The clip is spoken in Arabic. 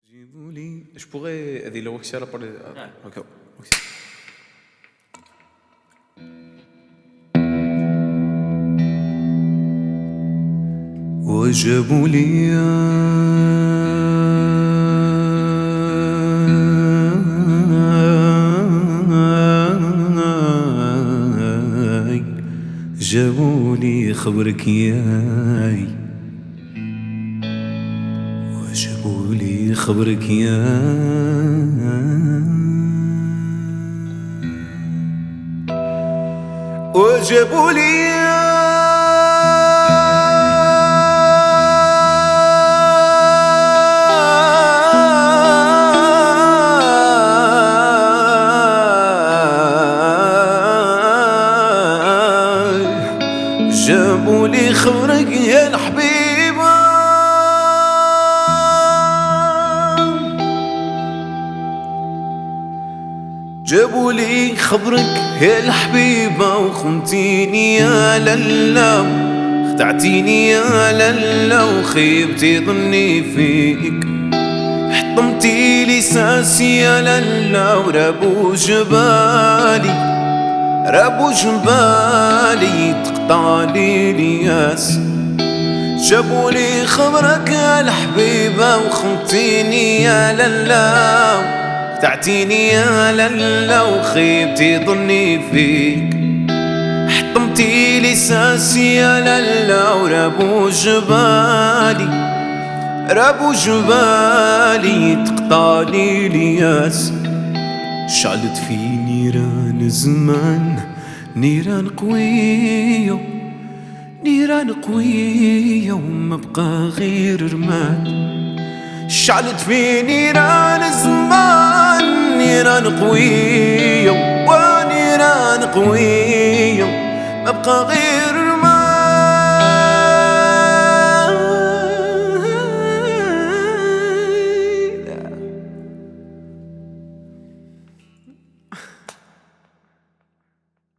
Je pourrais dire le Waxia pour les. Ok. وجابوا لي جابوا لي خبرك ياي وجابوا لي خبرك وجابوا لي جابوا لي خبرك يا الحبيبة جابوا لي خبرك يا الحبيبة وخنتيني يا للا خدعتيني يا للا وخيبتي ظني فيك حطمتي لي ساسي يا للا ورابو جبالي رابو جبالي تقطعلي الياس جابوا لي خبرك يا الحبيبة وخنتيني يا للا خدعتيني يا للا وخيبتي ظني فيك حطمتي لي ساسي يا للا ورابو جبالي تقطعلي الياس شعلت في نيران الزمان نيران قوية وما بقى غير رماد شعلت في نيران الزمان نيران قوية ونيران قوية ما بقى غير